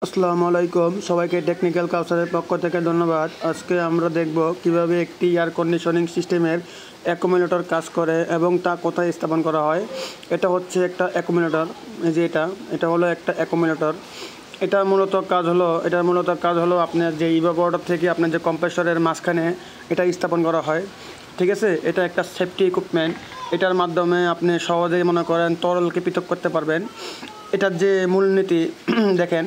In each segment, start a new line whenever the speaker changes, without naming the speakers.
আসসালামু আলাইকুম সবাইকে টেকনিক্যাল কাউসারের পক্ষ থেকে ধন্যবাদ। আজকে আমরা দেখব কিভাবে একটি এয়ার কন্ডিশনিং সিস্টেমের অ্যাকুমুলেটর কাজ করে এবং তা কোথায় স্থাপন করা হয়। এটা হচ্ছে একটা অ্যাকুমুলেটর, এই যে এটা হলো একটা অ্যাকুমুলেটর। এটার মূলত কাজ হলো আপনার যে ইভাপোরেটর থেকে আপনার যে কম্প্রেসরের মাঝখানে এটা স্থাপন করা হয়। ঠিক আছে, এটা একটা সেফটি ইকুইপমেন্ট। এটার মাধ্যমে আপনি সহজেই মনে করেন তরলকে পৃথক করতে পারবেন। এটার যে মূলনীতি দেখেন,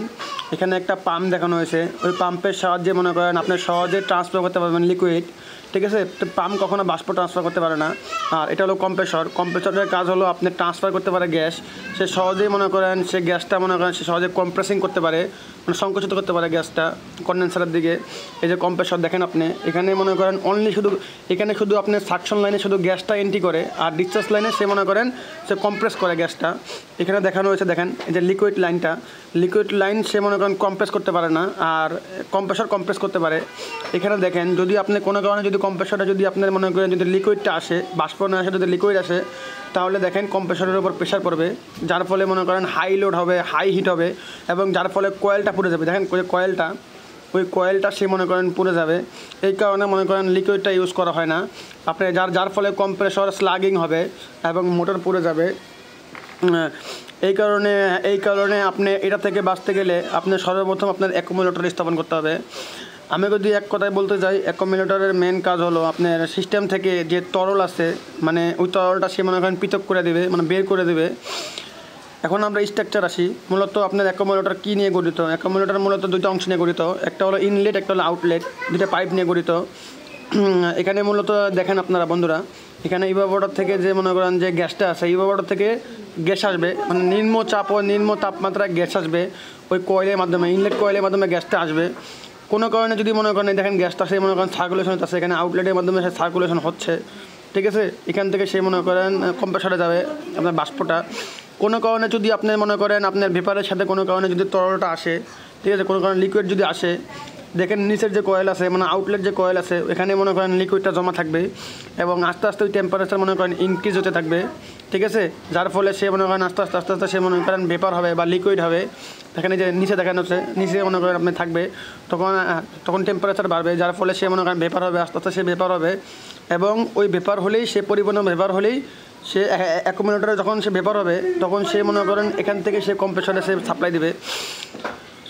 এখানে একটা পাম্প দেখানো হয়েছে। ওই পাম্পের সাহায্যে মনে করেন আপনি সহজে ট্রান্সফার করতে পারবেন লিকুইড। ঠিক আছে, তো পাম্প কখনো বাষ্প ট্রান্সফার করতে পারে না। আর এটা হলো কম্প্রেসরের কাজ হলো আপনি ট্রান্সফার করতে পারে গ্যাস। সে সহজেই মনে করেন সে গ্যাসটা সে সহজে কম্প্রেসিং করতে পারে, মানে সংকুচিত করতে পারে গ্যাসটা কন্ডেন্সারের দিকে। এই যে কম্প্রেসর দেখেন আপনি, এখানে মনে করেন এখানে শুধু আপনি সাকশন লাইনে শুধু গ্যাসটা এন্ট্রি করে, আর ডিসচার্জ লাইনে সে মনে করেন সে কম্প্রেস করে গ্যাসটা। এখানে দেখানো হয়েছে, দেখেন এই যে লিকুইড লাইন সে মনে করেন কম্প্রেস করতে পারে না, আর কম্প্রেসর কম্প্রেস করতে পারে। এখানে দেখেন, যদি আপনি কোনো কারণে যদি কম্প্রেসরটা যদি আপনার মনে করেন যদি লিকুইডটা আসে, বাষ্প না আসে, যদি লিকুইড আসে, তাহলে দেখেন কম্প্রেসরের উপর প্রেশার পড়বে, যার ফলে মনে করেন হাই লোড হবে, হাই হিট হবে, এবং যার ফলে কয়েলটা পুড়ে যাবে। দেখেন ওই কয়েলটা সে মনে করেন পুড়ে যাবে। এই কারণে মনে করেন লিকুইডটা ইউজ করা হয় না আপনি, যার ফলে কম্প্রেসর স্লাগিং হবে এবং মোটর পুড়ে যাবে। এই কারণে আপনি এটা থেকে বাঁচতে গেলে আপনি সর্বপ্রথম আপনার অ্যাকুমুলেটর স্থাপন করতে হবে। আমি যদি এক কথায় বলতে যাই, অ্যাকুমুলেটরের মেন কাজ হলো আপনার সিস্টেম থেকে যে তরল আছে, মানে ওই তরলটা সে মনে করেন পৃথক করে দেবে, মানে বের করে দেবে। এখন আমরা স্ট্রাকচার আসি। মূলত আপনার অ্যাকুমুলেটর কী নিয়ে গঠিত? অ্যাকুমুলেটর মূলত দুটো অংশ নিয়ে গঠিত, একটা হলো ইনলেট, একটা হলো আউটলেট, দুটো পাইপ নিয়ে গঠিত। এখানে মূলত দেখেন আপনারা বন্ধুরা, এখানে ইভাপোরেটর থেকে যে মনে করেন যে গ্যাসটা আছে, ইভাপোরেটর থেকে গ্যাস আসবে, মানে নিম্ন চাপ ও নিম্ন তাপমাত্রায় গ্যাস আসবে ওই কয়েলের মাধ্যমে, ইনলেট কয়েলের মাধ্যমে গ্যাসটা আসবে। কোনো কারণে যদি মনে করেন দেখেন গ্যাসটা সে মনে করেন সার্কুলেশন আছে, এখানে আউটলেটের মাধ্যমে সে সার্কুলেশন হচ্ছে। ঠিক আছে, এখান থেকে সে মনে করেন কম্প্রেসরে যাবে আপনার বাষ্পটা। কোনো কারণে যদি আপনি মনে করেন আপনার ভেপারের সাথে কোনো কারণে যদি তরলটা আসে, ঠিক আছে, কোনো কারণে লিকুইড যদি আসে, দেখেন নিচের যে কয়েল আছে, মানে আউটলেট যে কয়েল আছে, এখানে মনে করেন লিকুইডটা জমা থাকবে এবং আস্তে আস্তে ওই টেম্পারেচার মনে করেন ইনক্রিজ হতে থাকবে। ঠিক আছে, যার ফলে সে মনে করেন আস্তে আস্তে সে মনে করেন ভেপার হবে বা লিকুইড হবে। এখানে যে নিচে দেখানো হচ্ছে, নিচে মনে করেন আপনি থাকবে, তখন টেম্পারেচার বাড়বে, যার ফলে সে মনে করেন ভেপার হবে, আস্তে আস্তে সে ভেপার হবে। এবং ওই ভেপার হলেই সে পরিপূর্ণ ভেপার হলেই সে অ্যাকুমুলেটরে যখন সে ভেপার হবে, তখন সে মনে করেন এখান থেকে সে কম্প্রেসরে সে সাপ্লাই দেবে।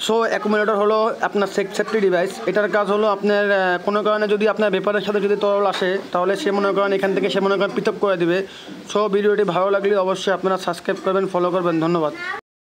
সো অ্যাকুমুলেটর হলো আপনার সেফটি ডিভাইস। এটার কাজ হলো আপনার কোনো কারণে যদি আপনার ভেপারের সাথে যদি তরল আসে, তাহলে সে মনে করেন এখান থেকে সে মনে করেন পৃথক করে দেবে। সো ভিডিওটি ভালো লাগলে অবশ্যই আপনারা সাবস্ক্রাইব করবেন, ফলো করবেন। ধন্যবাদ।